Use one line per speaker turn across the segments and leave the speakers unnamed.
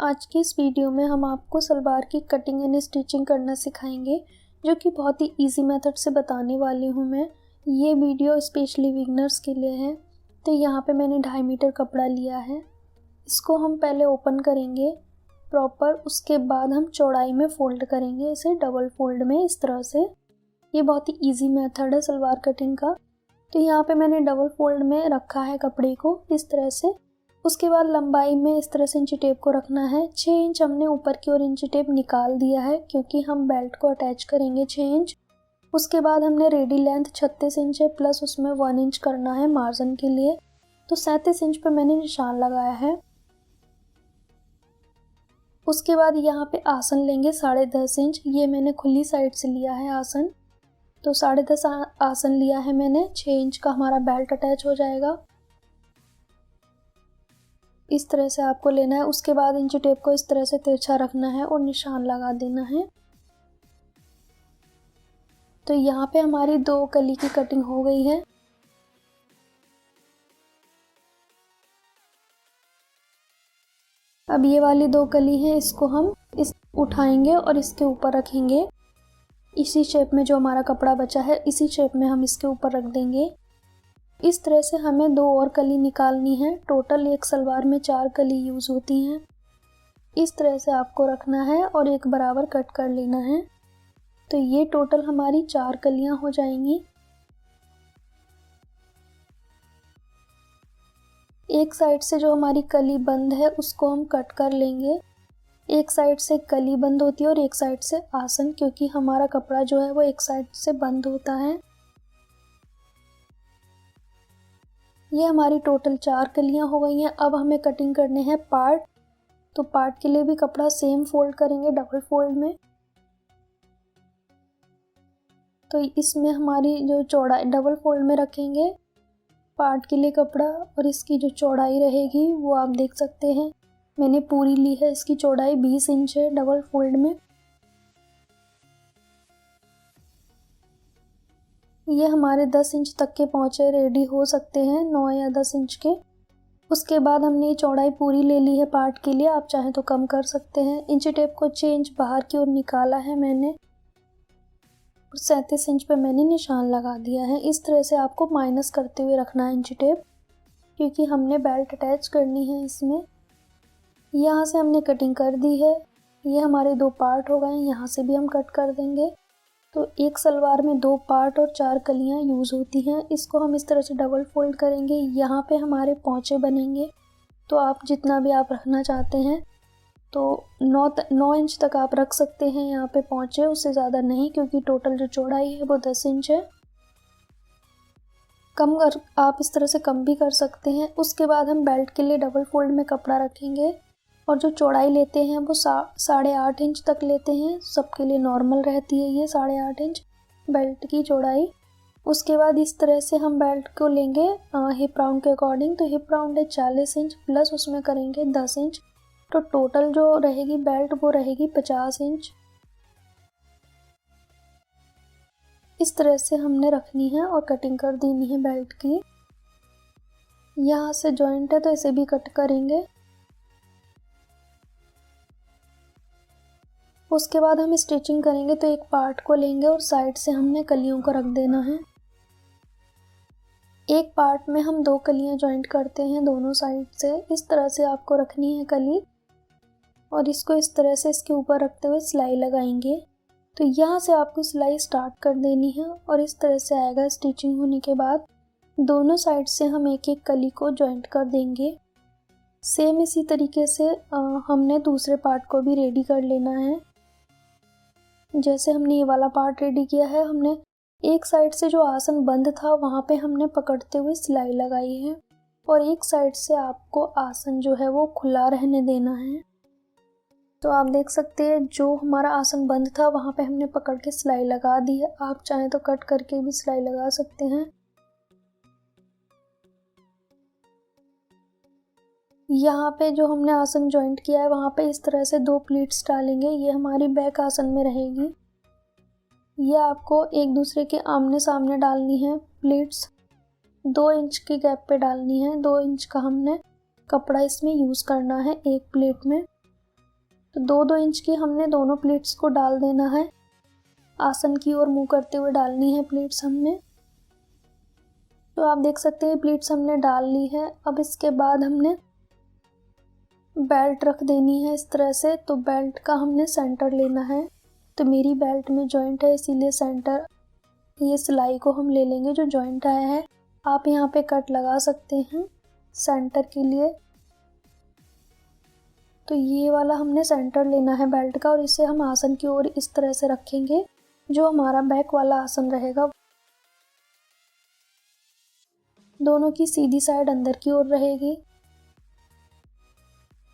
आज की इस वीडियो में हम आपको सलवार की कटिंग एंड स्टिचिंग करना सिखाएंगे, जो कि बहुत ही इजी मेथड से बताने वाली हूँ मैं। ये वीडियो स्पेशली बिगनर्स के लिए है। तो यहाँ पे मैंने 2.5 मीटर कपड़ा लिया है। इसको हम पहले ओपन करेंगे प्रॉपर, उसके बाद हम चौड़ाई में फ़ोल्ड करेंगे, इसे डबल फोल्ड में इस तरह से। ये बहुत ही ईजी मेथड है सलवार कटिंग का। तो यहाँ पे मैंने डबल फोल्ड में रखा है कपड़े को इस तरह से। उसके बाद लंबाई में इस तरह से इंची टेप को रखना है। 6 इंच हमने ऊपर की ओर इंची टेप निकाल दिया है, क्योंकि हम बेल्ट को अटैच करेंगे 6 इंच। उसके बाद हमने रेडी लेंथ 36 इंच है, प्लस उसमें 1 इंच करना है मार्जिन के लिए। तो 37 इंच पे मैंने निशान लगाया है। उसके बाद यहाँ पे आसन लेंगे 10.5 इंच। ये मैंने खुली साइड से लिया है आसन। तो 10.5 आसन लिया है मैंने। 6 इंच का हमारा बेल्ट अटैच हो जाएगा। इस तरह से आपको लेना है। उसके बाद इंची टेप को इस तरह से तिरछा रखना है और निशान लगा देना है। तो यहाँ पे हमारी 2 कली की कटिंग हो गई है। अब ये वाली 2 कली है, इसको हम उठाएंगे और इसके ऊपर रखेंगे। इसी शेप में जो हमारा कपड़ा बचा है, इसी शेप में हम इसके ऊपर रख देंगे। इस तरह से हमें 2 और कली निकालनी है। टोटल एक सलवार में 4 कली यूज़ होती हैं। इस तरह से आपको रखना है और एक बराबर कट कर लेना है। तो ये टोटल हमारी 4 कलियां हो जाएंगी। एक साइड से जो हमारी कली बंद है उसको हम कट कर लेंगे। एक साइड से कली बंद होती है और एक साइड से आसन, क्योंकि हमारा कपड़ा जो है वो एक साइड से बंद होता है। ये हमारी टोटल 4 कलियां हो गई हैं। अब हमें कटिंग करने हैं पार्ट। तो पार्ट के लिए भी कपड़ा सेम फोल्ड करेंगे डबल फोल्ड में। तो इसमें हमारी जो चौड़ाई डबल फोल्ड में रखेंगे पार्ट के लिए कपड़ा, और इसकी जो चौड़ाई रहेगी वो आप देख सकते हैं, मैंने पूरी ली है। इसकी चौड़ाई 20 इंच है डबल फोल्ड में। ये हमारे 10 इंच तक के पहुँचे रेडी हो सकते हैं, 9 या 10 इंच के। उसके बाद हमने ये चौड़ाई पूरी ले ली है पार्ट के लिए। आप चाहें तो कम कर सकते हैं। इंची टेप को 6 इंच बाहर की ओर निकाला है मैंने, और 37 इंच पे मैंने निशान लगा दिया है। इस तरह से आपको माइनस करते हुए रखना है इंची टेप, क्योंकि हमने बेल्ट अटैच करनी है इसमें। यहाँ से हमने कटिंग कर दी है। ये हमारे 2 पार्ट हो गए हैं। यहाँ से भी हम कट कर देंगे। तो एक सलवार में 2 पार्ट और 4 कलियां यूज़ होती हैं। इसको हम इस तरह से डबल फोल्ड करेंगे। यहाँ पे हमारे पौंचे बनेंगे। तो आप जितना भी आप रखना चाहते हैं, तो 9 इंच तक आप रख सकते हैं यहाँ पे पौंचे, उससे ज़्यादा नहीं, क्योंकि टोटल जो चौड़ाई है वो 10 इंच है। आप इस तरह से कम भी कर सकते हैं। उसके बाद हम बेल्ट के लिए डबल फोल्ड में कपड़ा रखेंगे, और जो चौड़ाई लेते हैं वो 8.5 इंच तक लेते हैं। सबके लिए नॉर्मल रहती है ये 8.5 इंच बेल्ट की चौड़ाई। उसके बाद इस तरह से हम बेल्ट को लेंगे हिप राउंड के अकॉर्डिंग। तो हिप राउंड है 40 इंच, प्लस उसमें करेंगे 10 इंच। तो टोटल जो रहेगी बेल्ट वो रहेगी 50 इंच। इस तरह से हमने रखनी है और कटिंग कर देनी है बेल्ट की। यहाँ से जॉइंट है तो इसे भी कट करेंगे। उसके बाद हम स्टिचिंग करेंगे। तो एक पार्ट को लेंगे और साइड से हमने कलियों को रख देना है। एक पार्ट में हम 2 कलियां जॉइंट करते हैं दोनों साइड से। इस तरह से आपको रखनी है कली, और इसको इस तरह से इसके ऊपर रखते हुए सिलाई लगाएंगे। तो यहाँ से आपको सिलाई स्टार्ट कर देनी है, और इस तरह से आएगा। स्टिचिंग होने के बाद दोनों साइड से हम एक एक कली को जॉइंट कर देंगे। सेम इसी तरीके से हमने दूसरे पार्ट को भी रेडी कर लेना है। जैसे हमने ये वाला पार्ट रेडी किया है, हमने एक साइड से जो आसन बंद था वहाँ पे हमने पकड़ते हुए सिलाई लगाई है, और एक साइड से आपको आसन जो है वो खुला रहने देना है। तो आप देख सकते हैं जो हमारा आसन बंद था वहाँ पे हमने पकड़ के सिलाई लगा दी है। आप चाहें तो कट करके भी सिलाई लगा सकते हैं। यहाँ पे जो हमने आसन जॉइंट किया है वहाँ पे इस तरह से 2 प्लीट्स डालेंगे। ये हमारी बैक आसन में रहेगी। ये आपको एक दूसरे के आमने सामने डालनी है प्लीट्स। 2 इंच की गैप पे डालनी है। 2 इंच का हमने कपड़ा इसमें यूज़ करना है एक प्लेट में। तो 2-2 इंच की हमने दोनों प्लेट्स को डाल देना है, आसन की ओर मुंह करते हुए डालनी है प्लेट्स हमने। तो आप देख सकते हैं प्लेट्स हमने डाल ली है। अब इसके बाद हमने बेल्ट रख देनी है इस तरह से। तो बेल्ट का हमने सेंटर लेना है, तो मेरी बेल्ट में जॉइंट है इसीलिए सेंटर ये सिलाई को हम ले लेंगे जो जॉइंट आया है। आप यहाँ पे कट लगा सकते हैं सेंटर के लिए। तो ये वाला हमने सेंटर लेना है बेल्ट का और इसे हम आसन की ओर इस तरह से रखेंगे जो हमारा बैक वाला आसन रहेगा। दोनों की सीधी साइड अंदर की ओर रहेगी।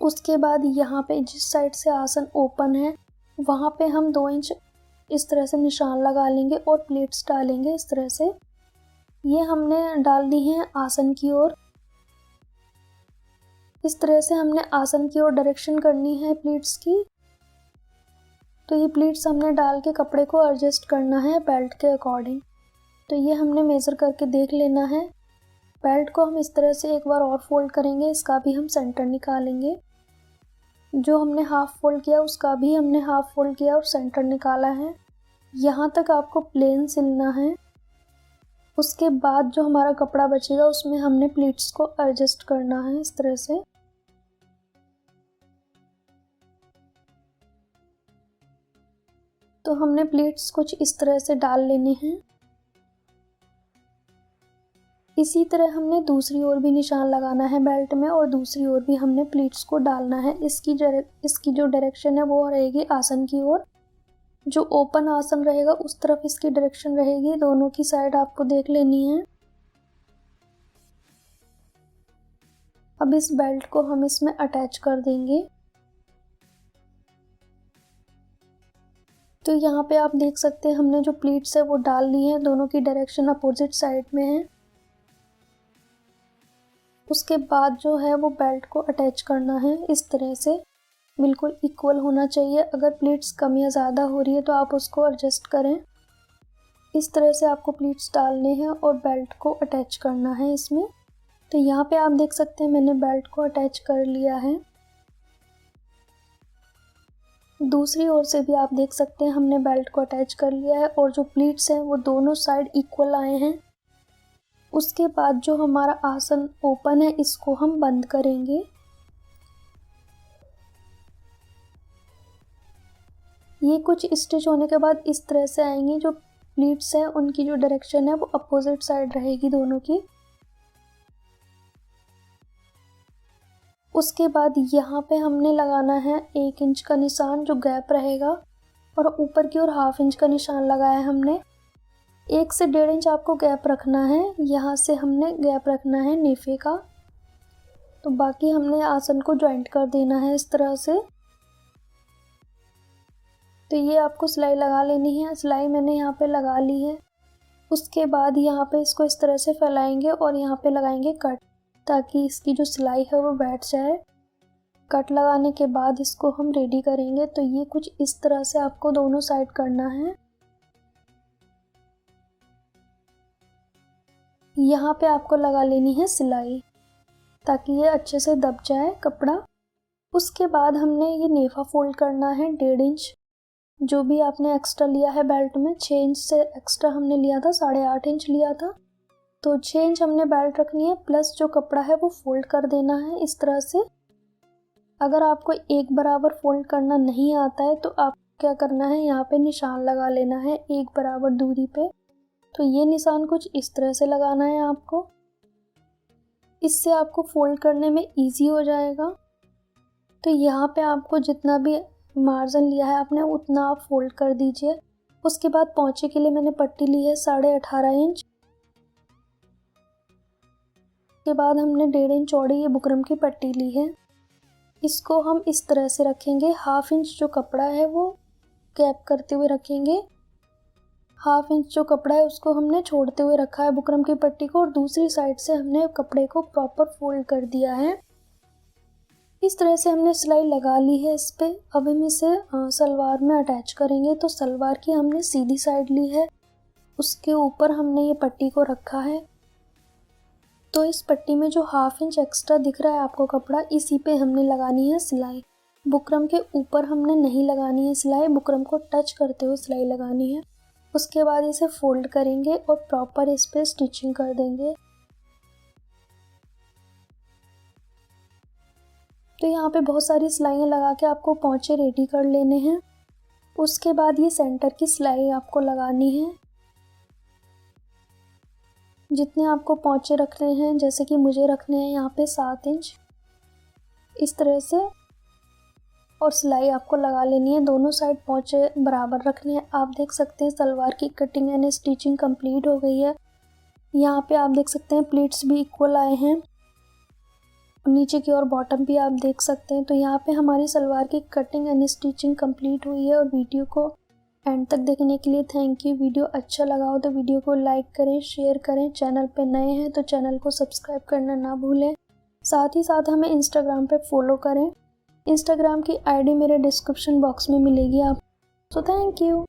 उसके बाद यहाँ पे जिस साइड से आसन ओपन है वहाँ पे हम 2 इंच इस तरह से निशान लगा लेंगे और प्लेट्स डालेंगे इस तरह से। ये हमने डाल दी है आसन की ओर। इस तरह से हमने आसन की ओर डायरेक्शन करनी है प्लेट्स की। तो ये प्लेट्स हमने डाल के कपड़े को एडजस्ट करना है बेल्ट के अकॉर्डिंग। तो ये हमने मेज़र करके देख लेना है। बेल्ट को हम इस तरह से एक बार और फोल्ड करेंगे, इसका भी हम सेंटर निकालेंगे। जो हमने हाफ फोल्ड किया उसका भी हमने हाफ फोल्ड किया और सेंटर निकाला है। यहाँ तक आपको प्लेन सिलना है। उसके बाद जो हमारा कपड़ा बचेगा उसमें हमने प्लीट्स को एडजस्ट करना है इस तरह से। तो हमने प्लीट्स कुछ इस तरह से डाल लेने हैं। इसी तरह हमने दूसरी ओर भी निशान लगाना है बेल्ट में और दूसरी ओर भी हमने प्लीट्स को डालना है। इसकी जो डायरेक्शन है वो रहेगी आसन की ओर। जो ओपन आसन रहेगा उस तरफ इसकी डायरेक्शन रहेगी। दोनों की साइड आपको देख लेनी है। अब इस बेल्ट को हम इसमें अटैच कर देंगे। तो यहाँ पे आप देख सकते हैं हमने जो प्लीट्स है वो डाल ली है, दोनों की डायरेक्शन अपोजिट साइड में है। उसके बाद जो है वो बेल्ट को अटैच करना है इस तरह से, बिल्कुल इक्वल होना चाहिए। अगर प्लीट्स कम या ज़्यादा हो रही है तो आप उसको एडजस्ट करें। इस तरह से आपको प्लीट्स डालने हैं और बेल्ट को अटैच करना है इसमें। तो यहाँ पे आप देख सकते हैं मैंने बेल्ट को अटैच कर लिया है। दूसरी ओर से भी आप देख सकते हैं हमने बेल्ट को अटैच कर लिया है और जो प्लीट्स हैं वो दोनों साइड इक्वल आए हैं। उसके बाद जो हमारा आसन ओपन है इसको हम बंद करेंगे। ये कुछ स्टिच होने के बाद इस तरह से आएंगे। जो प्लीट्स हैं उनकी जो डायरेक्शन है वो अपोजिट साइड रहेगी दोनों की। उसके बाद यहाँ पे हमने लगाना है 1 इंच का निशान जो गैप रहेगा और ऊपर की ओर हाफ इंच का निशान लगाया है हमने। 1 से 1.5 इंच आपको गैप रखना है। यहाँ से हमने गैप रखना है नेफे का। तो बाकी हमने आसन को जॉइंट कर देना है इस तरह से। तो ये आपको सिलाई लगा लेनी है। सिलाई मैंने यहाँ पे लगा ली है। उसके बाद यहाँ पे इसको इस तरह से फैलाएंगे और यहाँ पे लगाएंगे कट, ताकि इसकी जो सिलाई है वो बैठ जाए। कट लगाने के बाद इसको हम रेडी करेंगे। तो ये कुछ इस तरह से आपको दोनों साइड करना है। यहाँ पे आपको लगा लेनी है सिलाई ताकि ये अच्छे से दब जाए कपड़ा। उसके बाद हमने ये नेफा फोल्ड करना है 1.5 इंच। जो भी आपने एक्स्ट्रा लिया है बेल्ट में, 6 इंच से एक्स्ट्रा हमने लिया था, 8.5 इंच लिया था। तो 6 इंच हमने बेल्ट रखनी है, प्लस जो कपड़ा है वो फोल्ड कर देना है इस तरह से। अगर आपको एक बराबर फोल्ड करना नहीं आता है तो आप क्या करना है, यहाँ पे निशान लगा लेना है एक बराबर दूरी पे। तो ये निशान कुछ इस तरह से लगाना है आपको। इससे आपको फोल्ड करने में इजी हो जाएगा। तो यहाँ पे आपको जितना भी मार्जिन लिया है आपने उतना आप फोल्ड कर दीजिए। उसके बाद पोंचे के लिए मैंने पट्टी ली है 18.5 इंच। के बाद हमने 1.5 इंच चौड़ी ये बुकरम की पट्टी ली है। इसको हम इस तरह से रखेंगे। हाफ इंच जो कपड़ा है वो गैप करते हुए रखेंगे। हाफ इंच जो कपड़ा है उसको हमने छोड़ते हुए रखा है बुकरम की पट्टी को, और दूसरी साइड से हमने कपड़े को प्रॉपर फोल्ड कर दिया है। इस तरह से हमने सिलाई लगा ली है इस पे। अब हम इसे सलवार में अटैच करेंगे। तो सलवार की हमने सीधी साइड ली है, उसके ऊपर हमने ये पट्टी को रखा है। तो इस पट्टी में जो हाफ इंच एक्स्ट्रा दिख रहा है आपको कपड़ा, इसी पे हमने लगानी है सिलाई। बुकरम के ऊपर हमने नहीं लगानी है सिलाई, बुकरम को टच करते हुए सिलाई लगानी है। उसके बाद इसे फोल्ड करेंगे और प्रॉपर इस पे स्टिचिंग कर देंगे। तो यहाँ पे बहुत सारी सिलाइयाँ लगा के आपको पोंचे रेडी कर लेने हैं। उसके बाद ये सेंटर की सिलाई आपको लगानी है। जितने आपको पोंचे रखने हैं, जैसे कि मुझे रखने हैं यहाँ पे 7 इंच, इस तरह से, और सिलाई आपको लगा लेनी है। दोनों साइड पोंचे बराबर रखने हैं। आप देख सकते हैं सलवार की कटिंग एंड स्टिचिंग कंप्लीट हो गई है। यहाँ पे आप देख सकते हैं प्लीट्स भी इक्वल आए हैं, नीचे की और बॉटम भी आप देख सकते हैं। तो यहाँ पे हमारी सलवार की कटिंग एंड स्टिचिंग कंप्लीट हुई है। और वीडियो को एंड तक देखने के लिए थैंक यू। वीडियो अच्छा लगा हो तो वीडियो को लाइक करें, शेयर करें। चैनल पे नए हैं तो चैनल को सब्सक्राइब करना ना भूलें। साथ ही साथ हमें इंस्टाग्राम पे फॉलो करें। इंस्टाग्राम की आईडी मेरे डिस्क्रिप्शन बॉक्स में मिलेगी आप। So thank you.